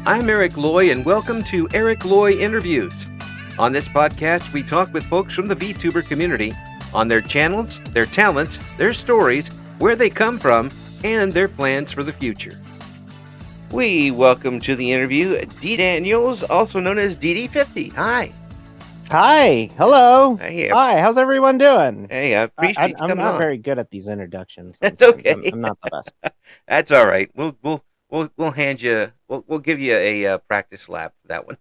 I'm Eric Loy, and welcome to Eric Loy Interviews. On this podcast, we talk with folks from the VTuber community on their channels, their talents, their stories, where they come from, and their plans for the future. We welcome to the interview Dee Daniels, also known as Dee Dee 50. Hi. Hi. Hello. Hey, Hi. How's everyone doing? Hey, I appreciate you coming I'm not on. very good at these introductions. That's okay. I'm not the best. That's all right. We'll hand you. We'll give you a practice lap for that one.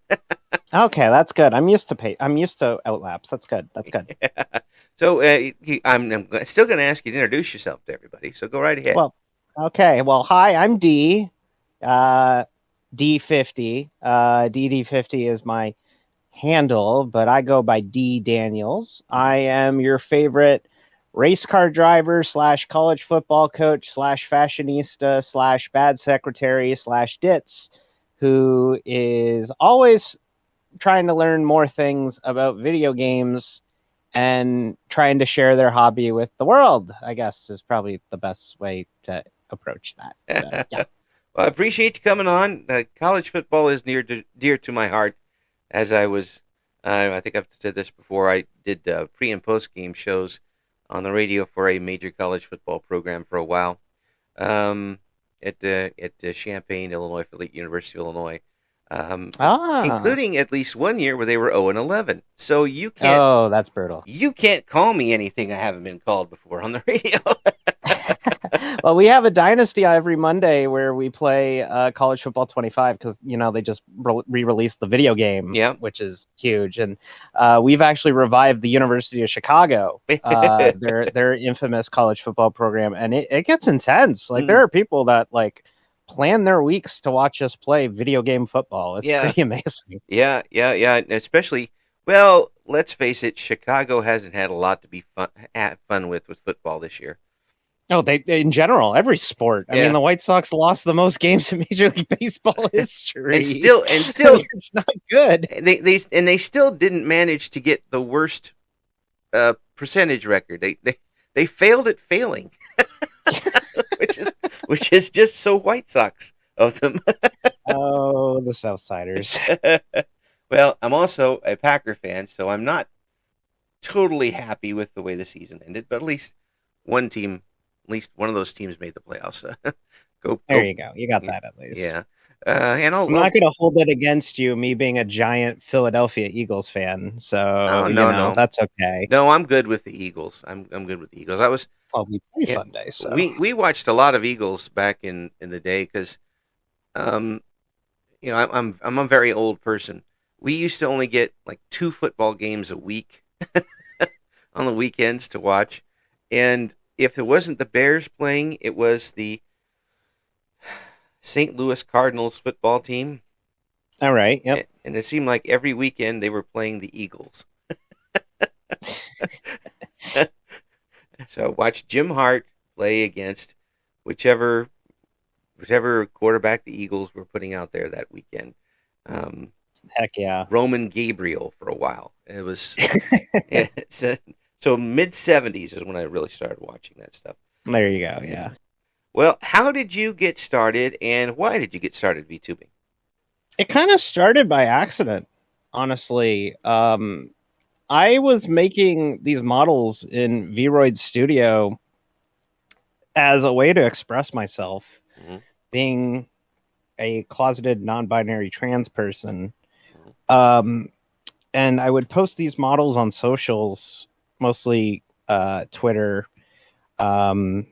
Okay, that's good. I'm used to outlaps. That's good. That's good. Yeah. So I'm still going to ask you to introduce yourself to everybody. So go right ahead. Well, okay. Well, hi. I'm Dee. Dee 50. Dee Dee 50 is my handle, but I go by Dee Daniels. I am your favorite race car driver / college football coach / fashionista / bad secretary / ditz, who is always trying to learn more things about video games and trying to share their hobby with the world, I guess, is probably the best way to approach that. So, yeah. Well, I appreciate you coming on. College football is dear to my heart. As I was, I think I've said this before, I did pre- and post-game shows on the radio for a major college football program for a while at Champaign, Illinois, affiliate University of Illinois, including at least one year where they were 0-11. So you can't. Oh, that's brutal. You can't call me anything I haven't been called before on the radio. Well, we have a dynasty every Monday where we play College Football 25 because, they just re-released the video game, which is huge. And we've actually revived the University of Chicago, their infamous college football program. And it gets intense. Like, there are people that, plan their weeks to watch us play video game football. It's pretty amazing. Yeah. Especially, well, let's face it, Chicago hasn't had a lot to be fun with football this year. Oh, they in general, every sport. I mean, the White Sox lost the most games in Major League Baseball history, and still, it's not good. They still didn't manage to get the worst percentage record. They failed at failing, which is just so White Sox of them. Oh, the Southsiders. Well, I'm also a Packer fan, so I'm not totally happy with the way the season ended, but at least one of those teams made the playoffs. There you go. You got that at least. Yeah. And I'm not going to hold it against you, me being a giant Philadelphia Eagles fan. So, no, that's okay. No, I'm good with the Eagles. I'm good with the Eagles. We play Sunday, so we watched a lot of Eagles back in the day because, I'm a very old person. We used to only get 2 football games a week on the weekends to watch, and if it wasn't the Bears playing, it was the St. Louis Cardinals football team. All right, yep. And it seemed like every weekend they were playing the Eagles. So watch Jim Hart play against whichever quarterback the Eagles were putting out there that weekend. Heck yeah. Roman Gabriel for a while. It was... So mid-70s is when I really started watching that stuff. There you go, yeah. Well, how did you get started, and why did you get started VTubing? It kind of started by accident, honestly. I was making these models in Vroid Studio as a way to express myself, being a closeted non-binary trans person. And I would post these models on socials, mostly Twitter, and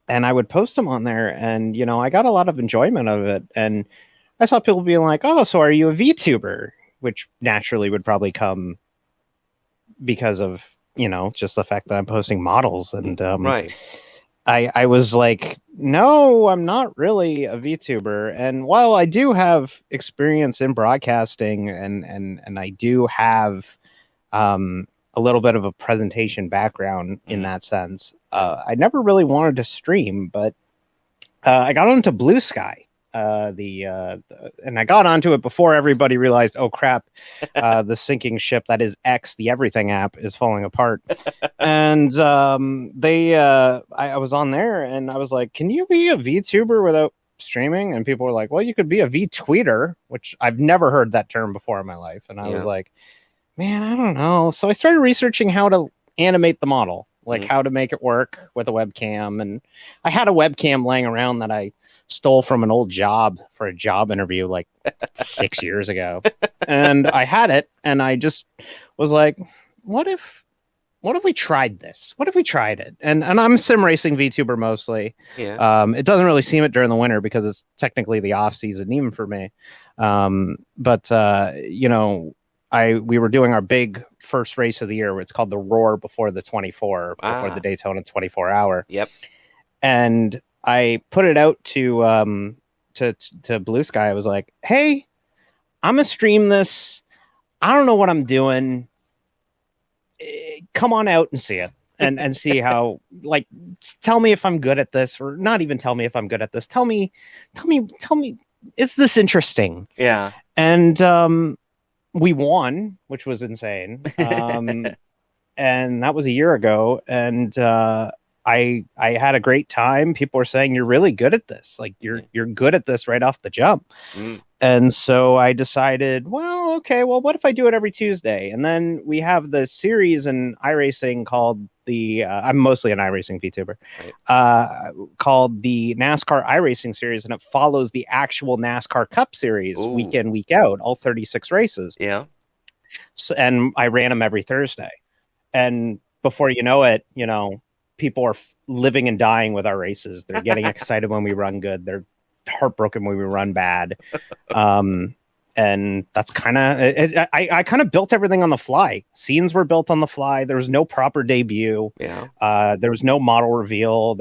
I would post them on there, and I got a lot of enjoyment of it, and I saw people being like, "Oh, so are you a VTuber?" Which naturally would probably come because of just the fact that I'm posting models, and right. I was like, no, I'm not really a VTuber. And while I do have experience in broadcasting and I do have a little bit of a presentation background in that sense, I never really wanted to stream, but I got onto Blue Sky. And I got onto it before everybody realized, oh crap, the sinking ship that is X, the Everything app, is falling apart. And I was on there, and I was like, can you be a VTuber without streaming, and people were like, well, you could be a V-tweeter, which I've never heard that term before in my life. And I was like, man, I don't know. So I started researching how to animate the model, like how to make it work with a webcam. And I had a webcam laying around that I stole from an old job for a job interview like 6 years ago. And I had it, and I just was like, what if we tried this? What if we tried it? And I'm sim racing VTuber mostly. Yeah. It doesn't really seem it during the winter because it's technically the off season even for me. But we were doing our big first race of the year. It's called the Roar before the 24, before the Daytona 24 hour. Yep. And I put it out to Blue Sky. I was like, hey, I'm gonna stream this. I don't know what I'm doing. Come on out and see it and see how, like, tell me if I'm good at this, or not even tell me if I'm good at this. Tell me, is this interesting? Yeah. And we won, which was insane. And that was a year ago. And I had a great time. People were saying, you're really good at this. Like you're good at this right off the jump. And so I decided, well, okay, well, what if I do it every Tuesday? And then we have the series in iRacing called I'm mostly an iRacing VTuber, called the NASCAR iRacing series. And it follows the actual NASCAR Cup series week in, week out, all 36 races. Yeah. So, and I ran them every Thursday. And before you know it, people are living and dying with our races. They're getting excited when we run good. They're heartbroken when we run bad. And that's kind of it. I kind of built everything on the fly. Scenes were built on the fly. There was no proper debut. Yeah. There was no model reveal.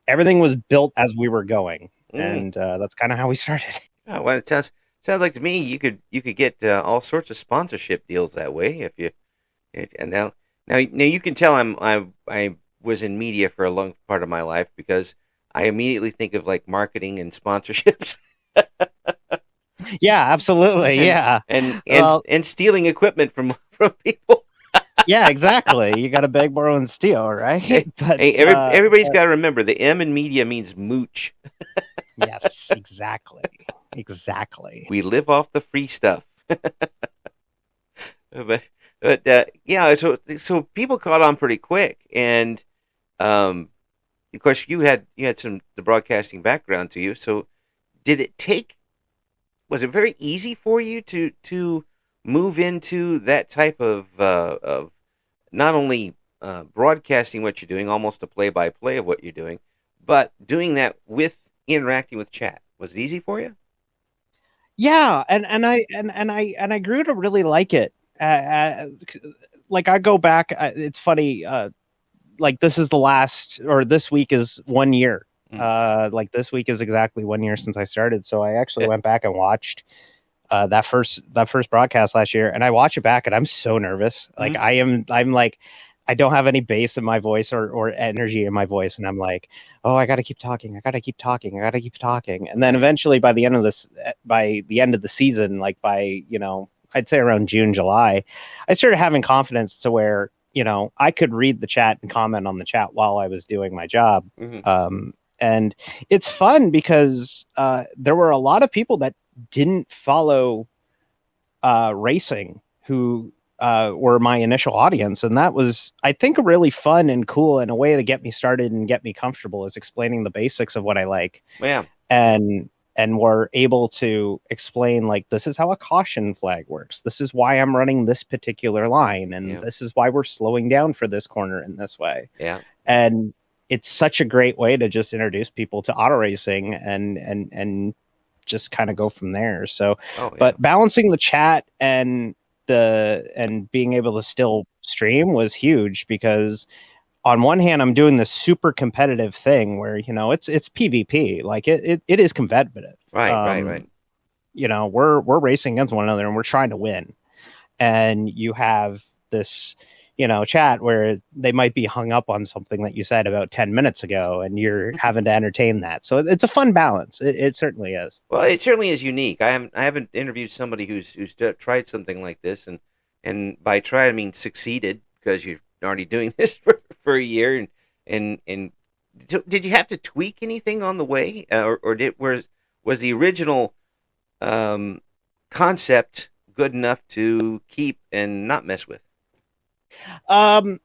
Everything was built as we were going. And that's kind of how we started. Oh, well, it sounds like to me you could get all sorts of sponsorship deals that way if you. And now you can tell I was in media for a long part of my life because I immediately think of like marketing and sponsorships. Yeah, absolutely. And stealing equipment from people. Yeah, exactly. You got to beg, borrow, and steal, right? But, everybody's got to remember the M in media means mooch. Yes, exactly. We live off the free stuff. But yeah, so people caught on pretty quick, and of course you had the broadcasting background to you. So was it very easy for you to move into that type of not only broadcasting what you're doing, almost a play-by-play of what you're doing, but doing that with interacting with chat? Was it easy for you? Yeah, and I grew to really like it. Like I go back, it's funny. Like this week is 1 year. Like this week is exactly 1 year since I started. So I actually went back and watched that first broadcast last year, and I watch it back, and I'm so nervous. Like I'm like, I don't have any bass in my voice or energy in my voice, and I'm like, oh, I got to keep talking. And then eventually, by the end of the season, like by I'd say around June, July, I started having confidence to where I could read the chat and comment on the chat while I was doing my job. And it's fun because there were a lot of people that didn't follow racing who were my initial audience. And that was, I think, really fun and cool, and a way to get me started and get me comfortable is explaining the basics of what I like. Yeah. And we're able to explain, like, this is how a caution flag works. This is why I'm running this particular line. And this is why we're slowing down for this corner in this way. Yeah. And it's such a great way to just introduce people to auto racing and just kind of go from there. So, but balancing the chat and being able to still stream was huge, because on one hand, I'm doing this super competitive thing where, it's PvP, like it is competitive. Right. We're racing against one another and we're trying to win. And you have this, chat where they might be hung up on something that you said about 10 minutes ago, and you're having to entertain that. So it's a fun balance. It certainly is. Well, it certainly is unique. I haven't interviewed somebody who's tried something like this, and by try I mean succeeded, because you're already doing this for a year and did you have to tweak anything on the way, or was the original um, concept good enough to keep and not mess with? Um,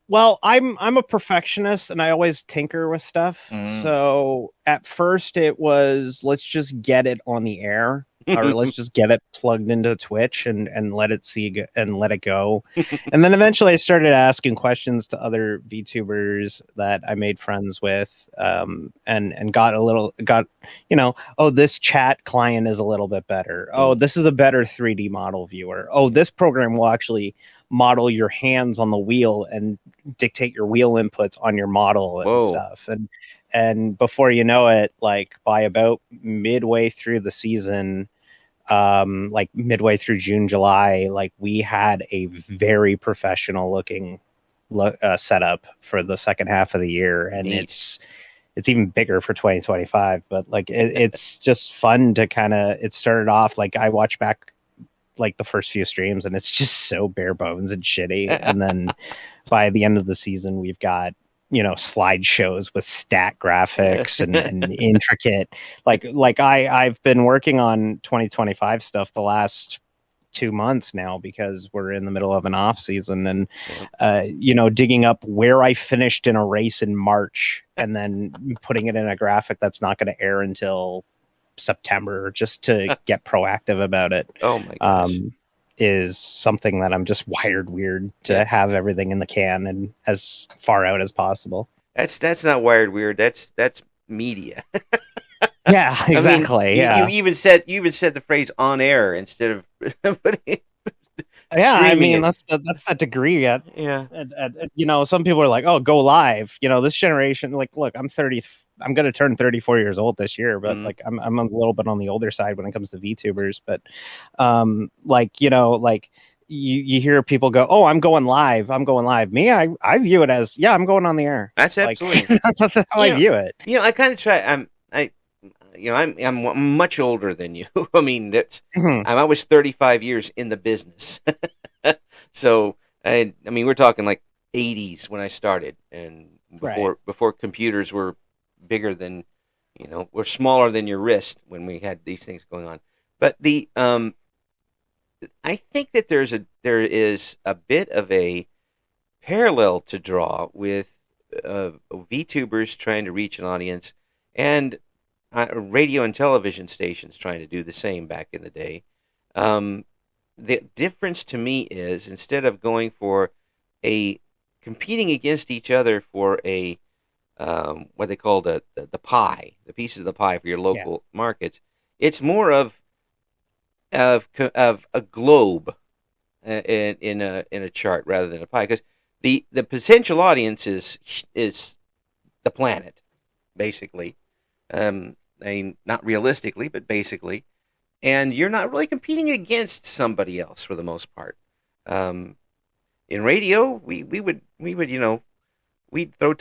well, I'm a perfectionist and I always tinker with stuff. Mm. So at first it was let's just get it on the air, or let's just get it plugged into Twitch and let it see and let it go. And then eventually I started asking questions to other VTubers that I made friends with, and got oh, this chat client is a little bit better. Oh, this is a better 3D model viewer. Oh, this program will actually model your hands on the wheel and dictate your wheel inputs on your model and Whoa. stuff. And before you know it, like by about midway through the season, like midway through June, July, like we had a very professional looking setup for the second half of the year. And Neat. it's even bigger for 2025, but like it's just fun to kind of, it started off like I watch back like the first few streams and it's just so bare bones and shitty. And then by the end of the season, we've got, slideshows with stat graphics and intricate, I've been working on 2025 stuff the last 2 months now because we're in the middle of an off season, and digging up where I finished in a race in March and then putting it in a graphic that's not going to air until September just to get proactive about it. Oh my gosh. Is something that I'm just wired weird to have everything in the can and as far out as possible. That's not wired weird. That's media. Yeah, exactly. I mean, you even said the phrase on air instead of putting. Yeah, I mean that's that degree at some people are like, oh, go live. This generation, like, look, I'm 30. I'm going to turn 34 years old this year, but like I'm a little bit on the older side when it comes to VTubers. But you hear people go, oh, I'm going live. Me, I view it as, I'm going on the air. That's absolutely that's how I view it. I kind of try. I'm much older than you. I mean, I was 35 years in the business. So, I mean, we're talking like 80s when I started, and before computers were bigger than, were smaller than your wrist when we had these things going on. But I think that there is a bit of a parallel to draw with VTubers trying to reach an audience, and radio and television stations trying to do the same back in the day. The difference to me is, instead of going for competing against each other for a what they call the pie, the pieces of the pie for your local markets, it's more of a globe in a chart rather than a pie, because the potential audience is the planet, basically. I mean, not realistically, but basically. And you're not really competing against somebody else for the most part. In radio, we would we'd throw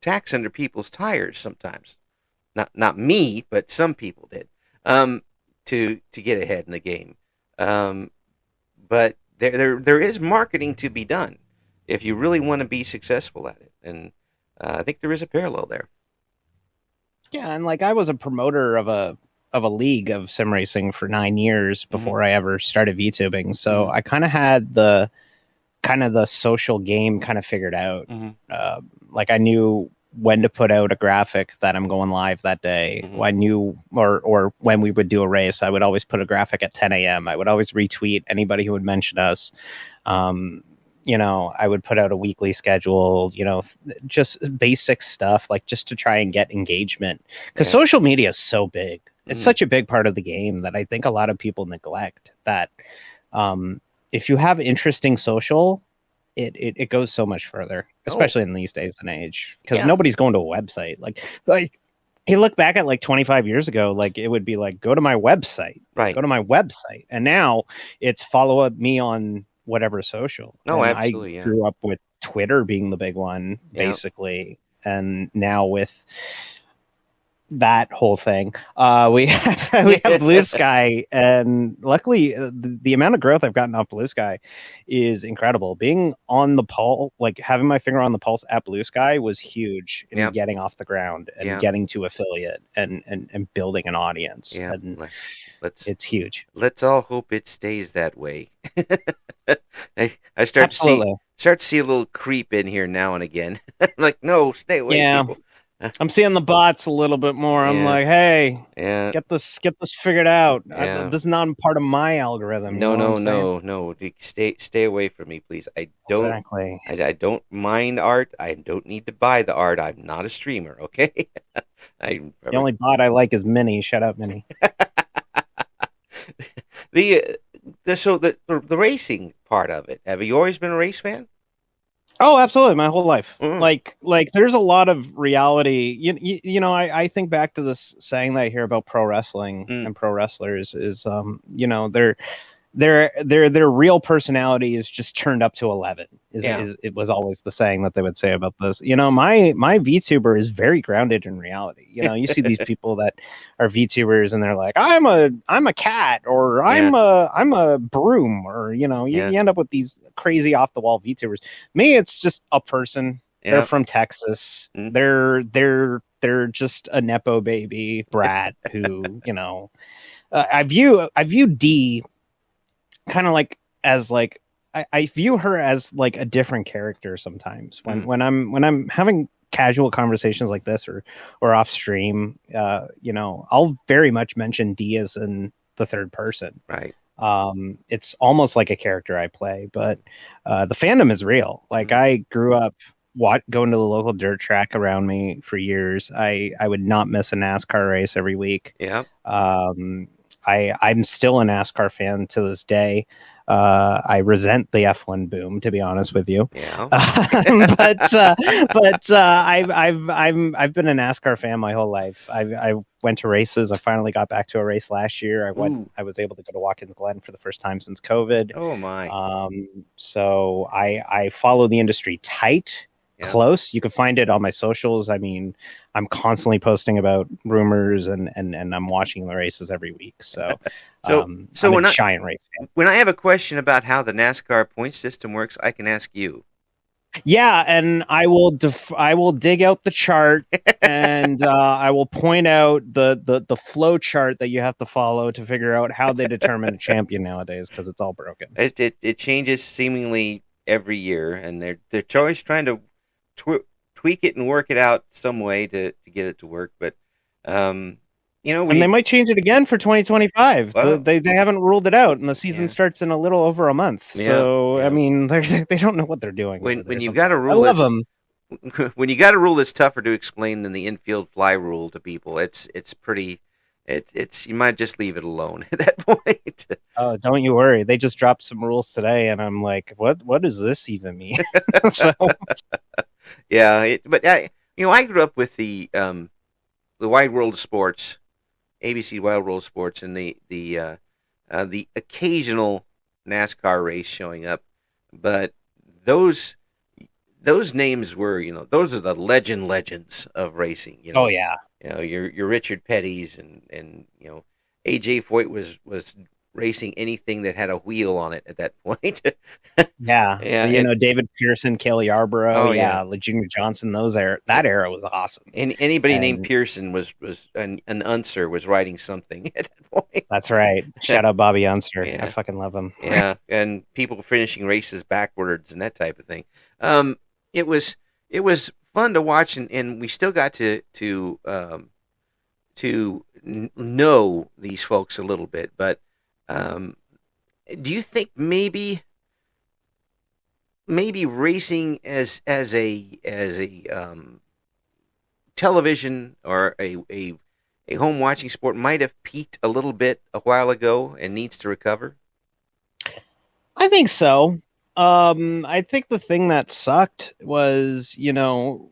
tacks under people's tires sometimes. Not me, but some people did, to get ahead in the game. But there is marketing to be done if you really want to be successful at it, and I think there is a parallel there. Yeah, and like I was a promoter of a league of sim racing for 9 years before I ever started VTubing, so I kind of had the social game kind of figured out. Like I knew when to put out a graphic that I'm going live that day. I knew, or when we would do a race, I would always put a graphic at 10 a.m. I would always retweet anybody who would mention us. I would put out a weekly schedule, just basic stuff, like just to try and get engagement, because social media is so big. It's such a big part of the game that I think a lot of people neglect that. If you have interesting social, it goes so much further, especially in these days and age, because nobody's going to a website. Like you look back at like 25 years ago, like it would be like, go to my website, go to my website. And now it's follow up me on whatever social. No, absolutely. I grew up with Twitter being the big one, basically. And now with that whole thing. We have Blue Sky, and luckily, the amount of growth I've gotten off Blue Sky is incredible. Being on the pulse, like having my finger on the pulse at Blue Sky, was huge in Yeah, getting off the ground and yeah, getting to affiliate and building an audience, yeah. and Let's it's huge. let's all hope it stays that way. I Absolutely, start to see a little creep in here now and again. Like, no, stay away, yeah. people. I'm seeing the bots a little bit more. I'm Yeah, like, hey, yeah, get this figured out. yeah. This is not part of my algorithm. You know No, what I'm no, saying? no, no. Stay away from me, please. Exactly. I don't mind art. I don't need to buy the art. I'm not a streamer, okay? I The only bot I like is Minnie. Shut up, Minnie. the the racing part of it. Have you always been a race fan? Oh, absolutely, my whole life. Mm, There's a lot of reality. You know, I think back to this saying that I hear about pro wrestling mm, and pro wrestlers is, you know, their real personality is just turned up to 11. yeah, It was always the saying that they would say about this. You know, my VTuber is very grounded in reality. You know, you see these people that are VTubers and they're like, I'm a cat, or yeah, I'm a broom, or you know, yeah, you end up with these crazy off the wall VTubers. Me, it's just a person. They're yeah. from Texas. Mm, They're just a nepo baby brat who, you know, I view Dee kind of like as like I view her as like a different character sometimes mm, when I'm having casual conversations like this or off stream. You know, I'll very much mention Dee as in the third person. right. It's almost like a character I play, but the fandom is real. Like, Mm, I grew up going to the local dirt track around me for years. I would not miss a NASCAR race every week. yeah. I'm still a NASCAR fan to this day. I resent the F1 boom, to be honest with you. Yeah. I've been a NASCAR fan my whole life. I went to races. I finally got back to a race last year. Ooh. I was able to go to Watkins Glen for the first time since COVID. Oh my. So I follow the industry tight, Yeah. close. You can find it on my socials. I mean, I'm constantly posting about rumors and I'm watching the races every week. So, So I'm when a giant race fan. when I have a question about how the NASCAR point system works, I can ask you. Yeah, and I will dig out the chart and I will point out the flow chart that you have to follow to figure out how they determine a champion nowadays, because it's all broken. It changes seemingly every year, and they're always trying to tweak it and work it out some way to get it to work. But you know, And they might change it again for 2025. Well, They haven't ruled it out, and the season yeah, starts in a little over a month. yeah, So yeah. I mean, they don't know what they're doing. When you've got a I rule love that's them. when you got a rule that's tougher to explain than the infield fly rule to people, it's pretty. It's you might just leave it alone at that point. Oh, don't you worry. They just dropped some rules today, and I'm like, what does this even mean? So Yeah, but I grew up with the Wide World of Sports, ABC Wide World of Sports, and the occasional NASCAR race showing up, but those those names were, those are the legends of racing. oh yeah. Your Richard Petty's and AJ Foyt was racing anything that had a wheel on it at that point. Yeah, Yeah, you know, David Pearson, Cale oh Yarborough, yeah, yeah, Junior Johnson. That era was awesome, and anybody named and Pearson was an unser was riding something at that point. that's right. Shout out Bobby Unser. I Yeah, fucking love him. yeah, and people finishing races backwards and that type of thing. Um, it was fun to watch, and we still got to know these folks a little bit. But um, do you think maybe racing as a television or a home watching sport might have peaked a little bit a while ago and needs to recover? I think so. I think the thing that sucked was, you know,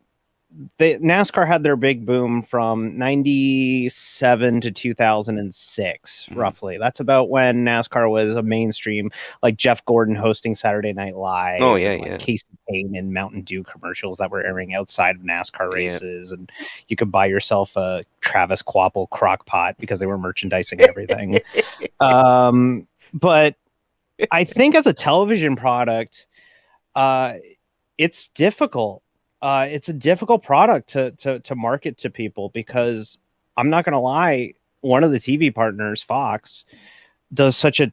NASCAR had their big boom from 97 to 2006, roughly. That's about when NASCAR was a mainstream, like Jeff Gordon hosting Saturday Night Live. Oh, yeah, and like Casey Payne and Mountain Dew commercials that were airing outside of NASCAR races. And you could buy yourself a Travis Quapple crock pot because they were merchandising everything. But I think as a television product, it's difficult. It's a difficult product to market to people because I'm not going to lie, one of the TV partners, Fox, does such a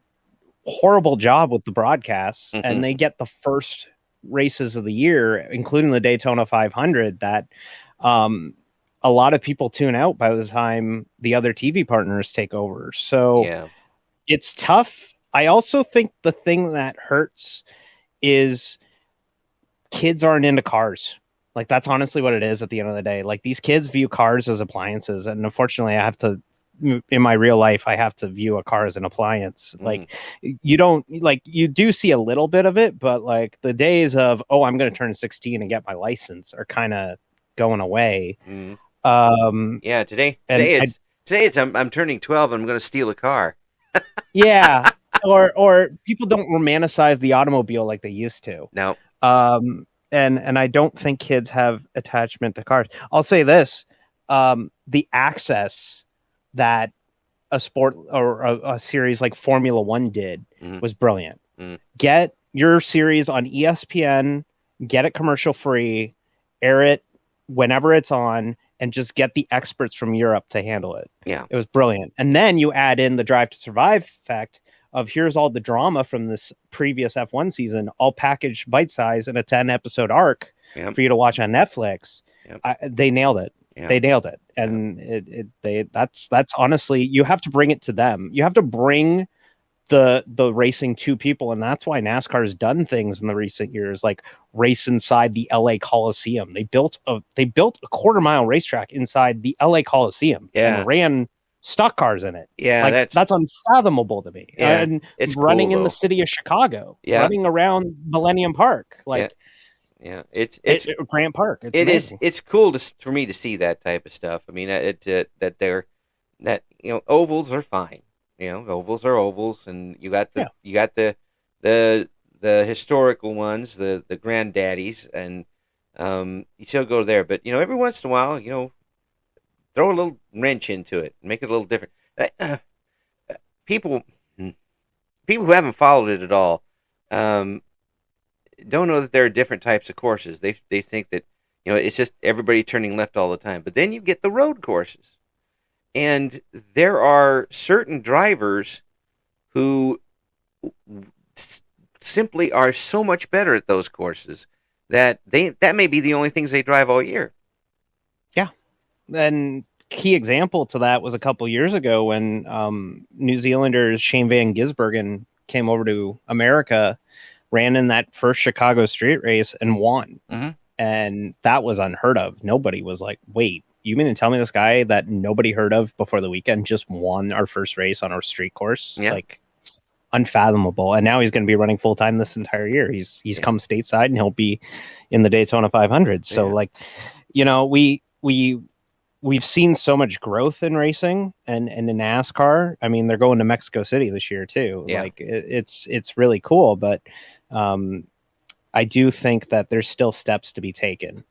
horrible job with the broadcasts, and they get the first races of the year, including the Daytona 500, that a lot of people tune out by the time the other TV partners take over. So it's tough. I also think the thing that hurts is kids aren't into cars. Like, that's honestly what it is at the end of the day. Like, these kids view cars as appliances. And unfortunately, in my real life, I have to view a car as an appliance. Like, you do see a little bit of it, but like the days of, I'm going to turn 16 and get my license are kind of going away. Today it's I'm turning 12 and I'm going to steal a car. Yeah. Or people don't romanticize the automobile like they used to. No. And I don't think kids have attachment to cars. I'll say this, the access that a sport or a series like Formula One did was brilliant. Get your series on ESPN, get it commercial free, air it whenever it's on, and just get the experts from Europe to handle it. Yeah. It was brilliant. And then you add in the Drive to Survive effect of here's all the drama from this previous F1 season, all packaged bite-size in a 10-episode arc for you to watch on Netflix. They nailed it. They nailed it. And that's honestly, you have to bring it to them. You have to bring the racing to people. And that's why NASCAR has done things in the recent years, like race inside the LA Coliseum. They built a 1/4-mile racetrack inside the LA Coliseum and ran stock cars in it. That's unfathomable to me. And it's running cool, in the city of Chicago, running around Millennium Park, it's Grant Park. It's cool for me to see that type of stuff. I mean, ovals are fine. Ovals are ovals, and you got the historical ones, the granddaddies, and you still go there. But every once in a while, throw a little wrench into it, make it a little different. People who haven't followed it at all don't know that there are different types of courses. They think that it's just everybody turning left all the time. But then you get the road courses, and there are certain drivers who simply are so much better at those courses that may be the only things they drive all year. Yeah. And key example to that was a couple years ago when New Zealanders Shane Van Gisbergen came over to America, ran in that first Chicago street race and won. And that was unheard of. Nobody was like, wait, you mean to tell me this guy that nobody heard of before the weekend just won our first race on our street course? Like, unfathomable. And now he's going to be running full time this entire year. He's come stateside and he'll be in the Daytona 500. So we've seen so much growth in racing and in NASCAR. I mean, they're going to Mexico City this year too. Like it's really cool, but I do think that there's still steps to be taken.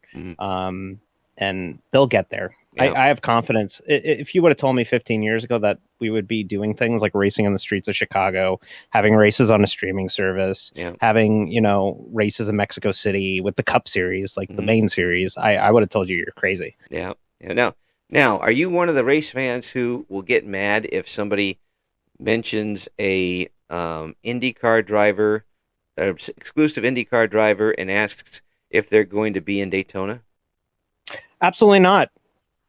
And they'll get there. I have confidence. If you would have told me 15 years ago that we would be doing things like racing on the streets of Chicago, having races on a streaming service, having, races in Mexico City with the Cup Series, like the main series, I would have told you you're crazy. Yeah. Now, are you one of the race fans who will get mad if somebody mentions a IndyCar driver, exclusive IndyCar driver, and asks if they're going to be in Daytona? Absolutely not.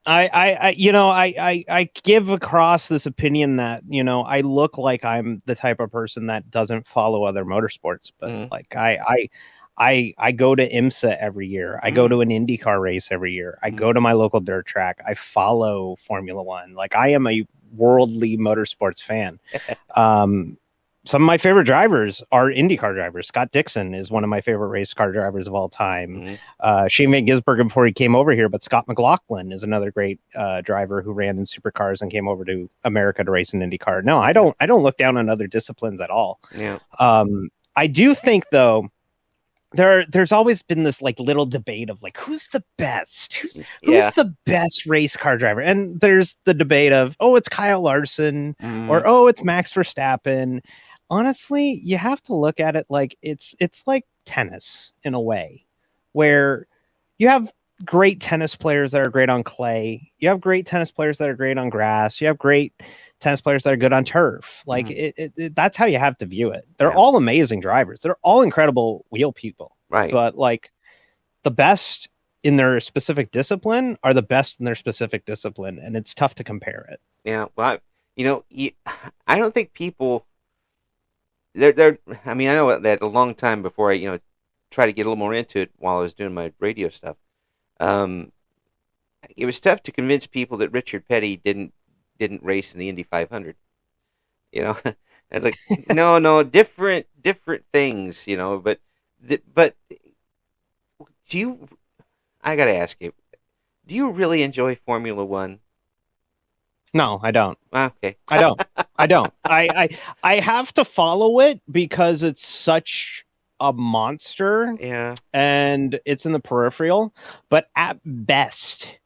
I give across this opinion that, I look like I'm the type of person that doesn't follow other motorsports, but like I go to IMSA every year. I go to an IndyCar race every year. I go to my local dirt track. I follow Formula One. Like, I am a worldly motorsports fan. some of my favorite drivers are IndyCar drivers. Scott Dixon is one of my favorite race car drivers of all time. Shane Van Gisbergen before he came over here, but Scott McLaughlin is another great driver who ran in supercars and came over to America to race in IndyCar. No, I don't look down on other disciplines at all. Yeah. I do think though, there's always been this like little debate of like who's the best, who's the best race car driver, and there's the debate of it's Kyle Larson or it's Max Verstappen. Honestly, you have to look at it like it's like tennis in a way, where you have great tennis players that are great on clay, you have great tennis players that are great on grass, you have great tennis players that are good on turf. Like that's how you have to view it. They're all amazing drivers. They're all incredible wheel people. Right. But like the best in their specific discipline are the best in their specific discipline. And it's tough to compare it. Yeah. Well, I don't think people they're I mean, I know that a long time before I, try to get a little more into it while I was doing my radio stuff. It was tough to convince people that Richard Petty didn't race in the Indy 500. It's like no, different things. But I got to ask you, do you really enjoy Formula One? No, I don't. Okay, I don't. I have to follow it because it's such a monster. Yeah, and it's in the peripheral. But at best.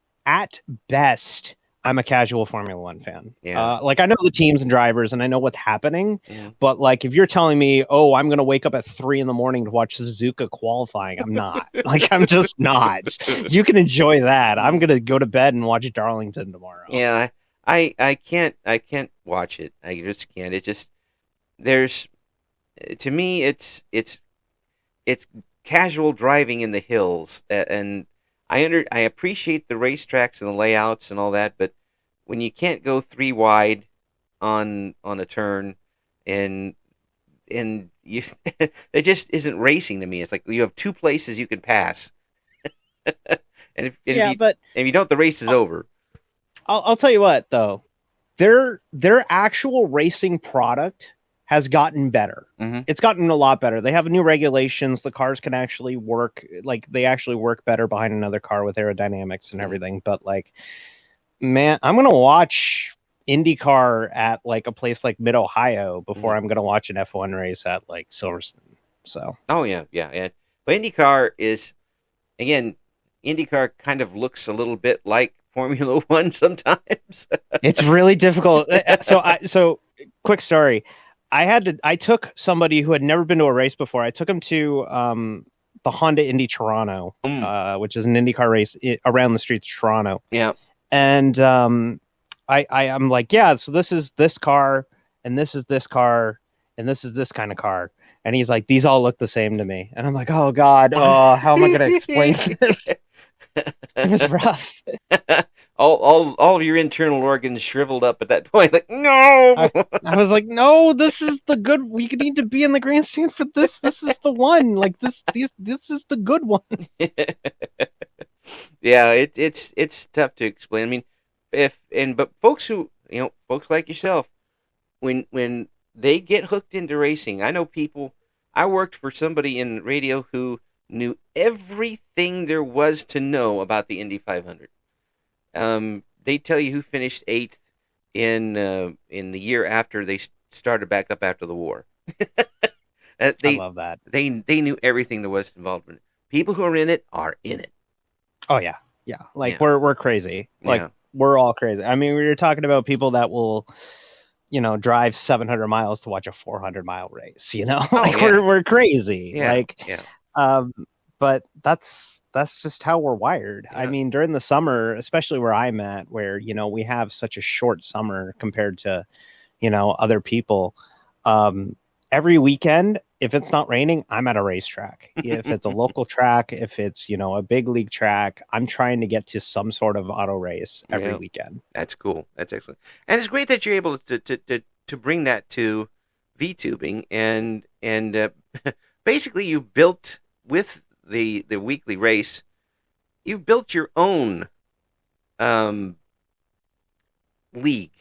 I'm a casual Formula One fan. Yeah. Like I know the teams and drivers and I know what's happening, yeah. But like if you're telling me, I'm going to wake up at 3 a.m. to watch Suzuka qualifying, I'm not. Like I'm just not. You can enjoy that. I'm going to go to bed and watch Darlington tomorrow. Yeah, I can't watch it. I just can't. It just to me it's casual driving in the hills and I appreciate the racetracks and the layouts and all that, but when you can't go 3 wide on a turn and you it just isn't racing to me. It's like you have 2 places you can pass, and if you don't, the race is over. I'll tell you what though, their actual racing product has gotten better. Mm-hmm. It's gotten a lot better. They have new regulations. The cars can actually work. Like they actually work better behind another car with aerodynamics and everything. But like, man, I'm going to watch IndyCar at like a place like Mid Ohio before I'm going to watch an F1 race at like Silverstone. So. Oh yeah. And but IndyCar kind of looks a little bit like Formula One sometimes. It's really difficult. So quick story. I took somebody who had never been to a race before. I took him to the Honda Indy Toronto, which is an IndyCar race around the streets of Toronto. Yeah. And I'm like, yeah, so this is this car, and this is this car, and this is this kind of car. And he's like, these all look the same to me. And I'm like, oh God, how am I going to explain this? It was rough. all of your internal organs shriveled up at that point. Like, no. I was like, no, this is the good. We need to be in the grandstand for this. This is the one. Like this is the good one. Yeah, it's tough to explain. I mean, but folks folks like yourself, when they get hooked into racing, I know people. I worked for somebody in radio who knew everything there was to know about the Indy 500. They tell you who finished 8th in the year after they started back up after the war. I love that. They knew everything there was involved in it. People who are in it are in it. Oh yeah. Like we're crazy. Like we're all crazy. I mean, we were talking about people that will, drive 700 miles to watch a 400-mile race. We're crazy. Yeah. But that's just how we're wired. Yeah. I mean, during the summer, especially where I'm at, where, we have such a short summer compared to, other people. Every weekend, if it's not raining, I'm at a racetrack. If it's a local track, if it's, a big league track, I'm trying to get to some sort of auto race every weekend. That's cool. That's excellent. And it's great that you're able to bring that to VTubing and basically you built with the weekly race, you built your own league,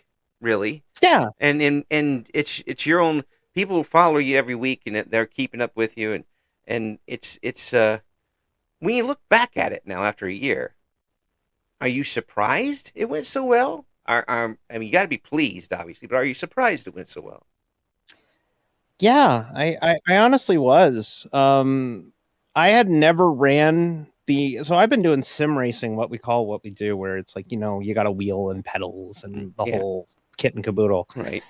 really. Yeah. And it's your own people follow you every week, and they're keeping up with you, and it's when you look back at it now after a year, are you surprised it went so well? I mean, you got to be pleased, obviously, but are you surprised it went so well? Yeah, I honestly was. I had never ran so I've been doing sim racing, what we do, where it's like, you got a wheel and pedals and the Yeah, whole kit and caboodle. right.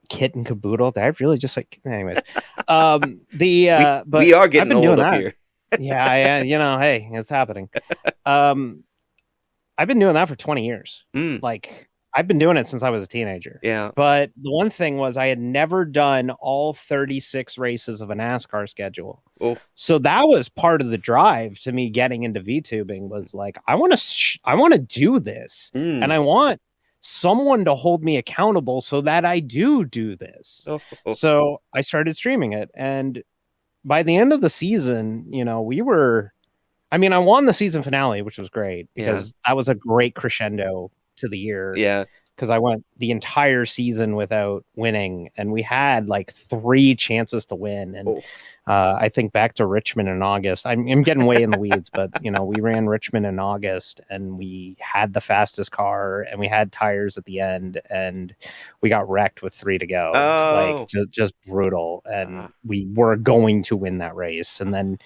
Kit and caboodle. Did I really just like, anyways? But We are I've getting been old doing up that. here. Yeah, hey, it's happening. I've been doing that for 20 years. Mm, Like, I've been doing it since I was a teenager. yeah. But the one thing was I had never done all 36 races of a NASCAR schedule. Oh, So that was part of the drive to me getting into VTubing, was like, I want to do this, and I want someone to hold me accountable so that I do this. oh. So I started streaming it, and by the end of the season, I won the season finale, which was great because that was a great crescendo to the year. Yeah. Because I went the entire season without winning, and we had like 3 chances to win. And I think back to Richmond in August. I'm getting way in the weeds, but we ran Richmond in August, and we had the fastest car, and we had tires at the end, and we got wrecked with 3 to go. Oh. Like just brutal, and we were going to win that race, and then.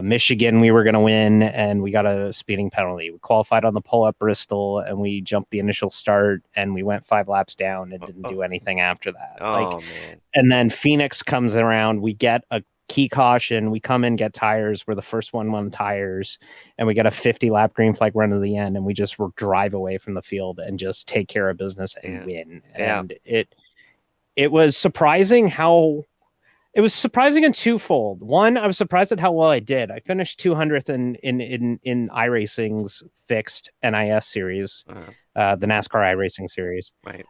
Michigan, we were going to win, and we got a speeding penalty. We qualified on the pull-up Bristol, and we jumped the initial start, and we went 5 laps down and didn't do anything after that. Man. And then Phoenix comes around. We get a key caution. We come in, get tires. We're the first one on tires, and we get a 50-lap green flag run to the end, and we just drive away from the field and just take care of business and win. And it was surprising how. It was surprising in twofold. One, I was surprised at how well I did. I finished 200th in iRacing's fixed NIS series, the NASCAR iRacing series, right?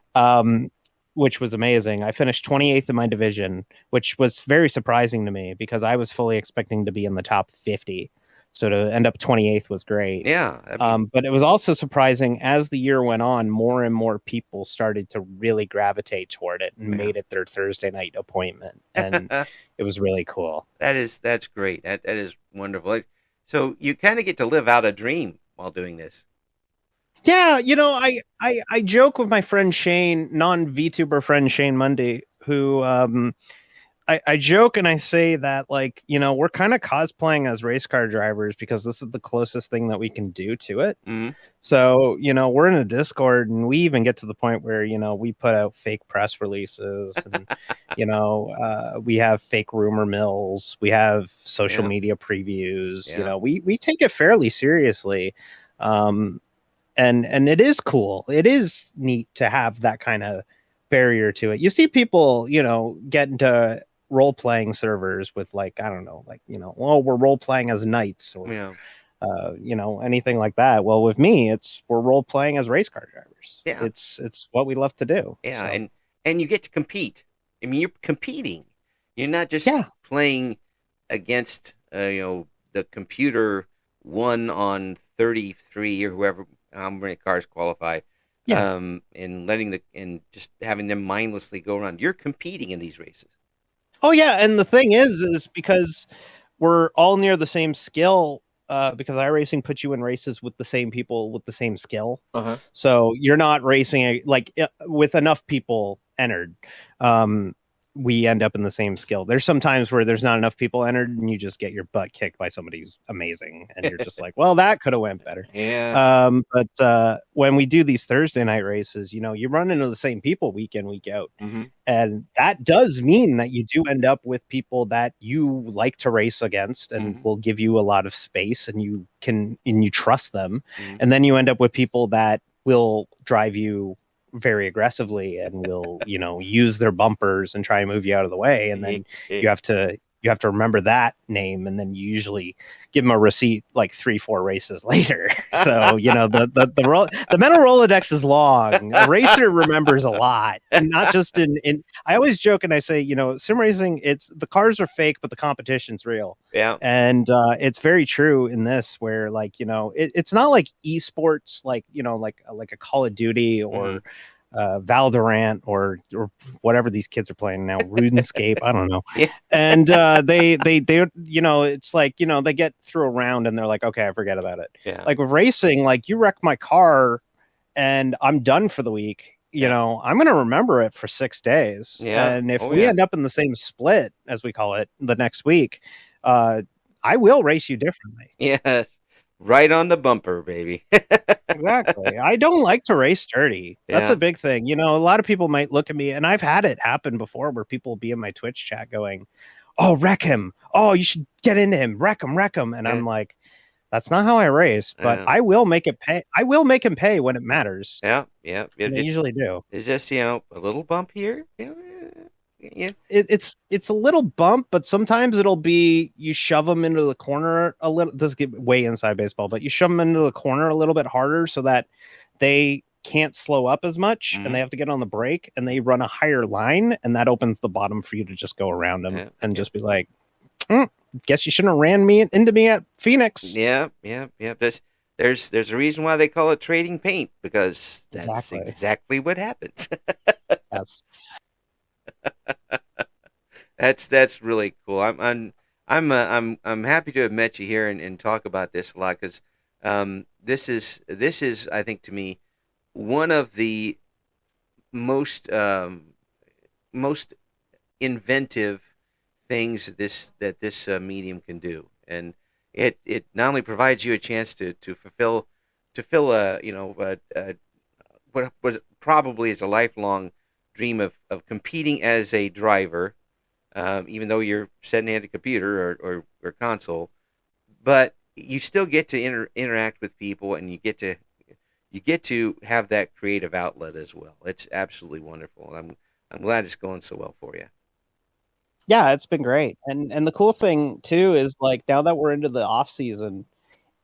Which was amazing. I finished 28th in my division, which was very surprising to me because I was fully expecting to be in the top 50. So to end up 28th was great. Yeah. But it was also surprising as the year went on, more and more people started to really gravitate toward it and made it their Thursday night appointment. And it was really cool. That's great. That is wonderful. So you kind of get to live out a dream while doing this. Yeah. I joke with my friend Shane, non-VTuber friend Shane Mundy, who, I joke and I say that, like, we're kind of cosplaying as race car drivers because this is the closest thing that we can do to it. Mm-hmm. So, we're in a Discord, and we even get to the point where, we put out fake press releases and, we have fake rumor mills. We have social media previews. Yeah. We take it fairly seriously. And it is cool. It is neat to have that kind of barrier to it. You see people, get into role-playing servers with, like, I don't know, like, we're role-playing as knights or anything like that. Well, with me, we're role-playing as race car drivers. Yeah, it's what we love to do. Yeah. So. And you get to compete. I mean, you're competing. You're not just playing against the computer 1 on 33 or whoever, how many cars qualify. And just having them mindlessly go around. You're competing in these races. Oh yeah, and the thing is because we're all near the same skill. Because iRacing puts you in races with the same people with the same skill. So you're not racing with enough people entered. We end up in the same skill. There's some times where there's not enough people entered and you just get your butt kicked by somebody who's amazing. And you're just like, well, that could have went better. Yeah. But when we do these Thursday night races, you run into the same people week in, week out. Mm-hmm. And that does mean that you do end up with people that you like to race against and will give you a lot of space, and you trust them. Mm-hmm. And then you end up with people that will drive you very aggressively and will use their bumpers and try and move you out of the way, and then you have to remember that name, and then you usually give them a receipt like 3-4 races later. So the mental Rolodex is long. A racer remembers a lot, and not just in I always joke and I say, sim racing, the cars are fake but the competition's real. Yeah. And it's very true in this, where it's not like esports, like a Call of Duty or Valorant or whatever these kids are playing now, RuneScape. I don't know. Yeah. And they it's like, they get through a round and they're like, okay, I forget about it. Yeah. Like with racing, like you wreck my car and I'm done for the week. I'm going to remember it for 6 days. Yeah. And if we end up in the same split, as we call it, the next week, I will race you differently. Yeah. Right on the bumper, baby. Exactly. I don't like to race dirty. That's a big thing. A lot of people might look at me, and I've had it happen before where people will be in my Twitch chat going, oh, wreck him. Oh, you should get into him. Wreck him. And I'm like, that's not how I race, but I will make it pay. I will make him pay when it matters. Yeah. And I usually do. It's just, a little bump here. Yeah. It's a little bump, but sometimes it'll be you shove them into the corner a little. This get way inside baseball, but you shove them into the corner a little bit harder so that they can't slow up as much, and they have to get on the brake, and they run a higher line, and that opens the bottom for you to just go around them and just be like, guess you shouldn't have ran into me at Phoenix. Yeah. There's a reason why they call it trading paint, because that's exactly what happens. Yes. That's really cool. I'm happy to have met you here and talk about this a lot, because this is I think, to me, one of the most inventive things that this medium can do, and it not only provides you a chance to fulfill what was probably is a lifelong dream of competing as a driver, even though you're sitting at a computer or console, but you still get to interact with people, and you get to have that creative outlet as well. It's absolutely wonderful. I'm glad it's going so well for you. Yeah, it's been great. And the cool thing too is, like, now that we're into the off season,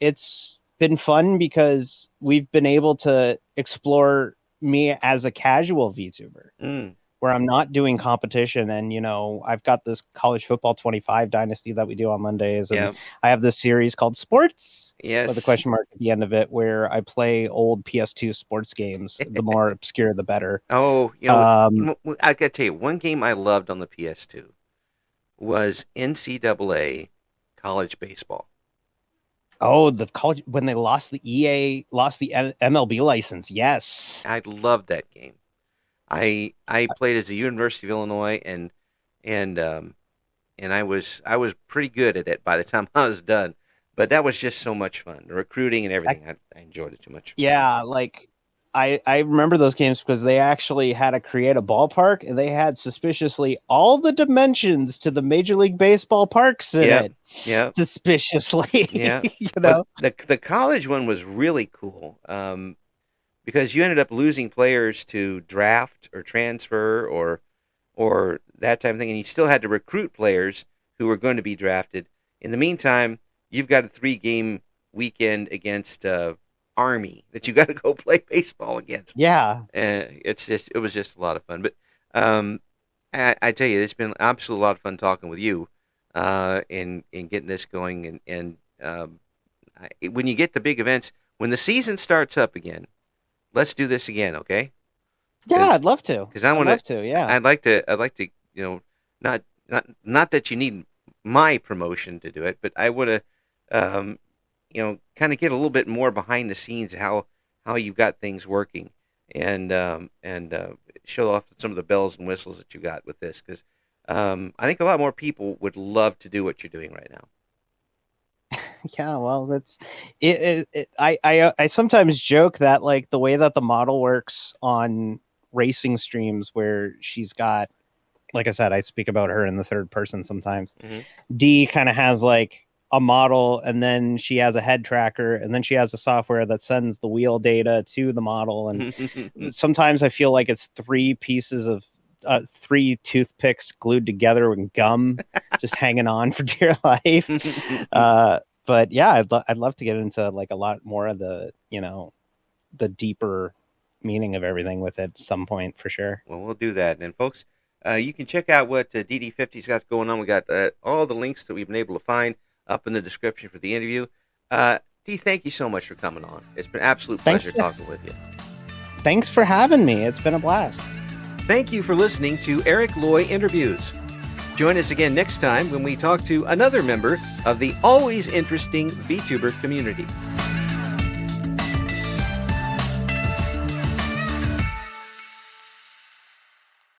it's been fun because we've been able to explore me as a casual VTuber, where I'm not doing competition. And, I've got this college football 25 dynasty that we do on Mondays. And I have this series called Sports with a question mark at the end of it, where I play old PS2 sports games. The more obscure, the better. Oh, I got to tell you, one game I loved on the PS2 was NCAA college baseball. Oh, the college, when they lost the MLB license. Yes. I loved that game. I played as the University of Illinois, and I was pretty good at it by the time I was done. But that was just so much fun. The recruiting and everything, I enjoyed it too much. Yeah, like I remember those games because they actually had to create a ballpark, and they had suspiciously all the dimensions to the Major League Baseball parks in it. Yeah. Suspiciously. Yeah. But the college one was really cool. Because you ended up losing players to draft or transfer or that type of thing, and you still had to recruit players who were going to be drafted. In the meantime, you've got a 3-game weekend against Army that you got to go play baseball against. Yeah, it was just a lot of fun. But I tell you, it's been an absolute lot of fun talking with you in getting this going. And when you get the big events, when the season starts up again, let's do this again, okay? Yeah, I'd love to. Because I'd like to, not that you need my promotion to do it, but I would have, kind of get a little bit more behind the scenes how you've got things working, and show off some of the bells and whistles that you got with this. Because I think a lot more people would love to do what you're doing right now. Yeah, well, that's it. I sometimes joke that, like, the way that the model works on racing streams, where she's got, like I said, I speak about her in the third person sometimes. Mm-hmm. Dee kind of has like a model, and then she has a head tracker, and then she has a software that sends the wheel data to the model. And sometimes I feel like it's 3 pieces of 3 toothpicks glued together with gum, just hanging on for dear life. But yeah, I'd love to get into like a lot more of the, the deeper meaning of everything with it at some point, for sure. Well, we'll do that. And folks, you can check out what Dee Dee 50's got going on. We got all the links that we've been able to find up in the description for the interview. Dee, thank you so much for coming on. It's been an absolute pleasure talking with you. Thanks for having me. It's been a blast. Thank you for listening to Eric Loy Interviews. Join us again next time when we talk to another member of the always interesting VTuber community.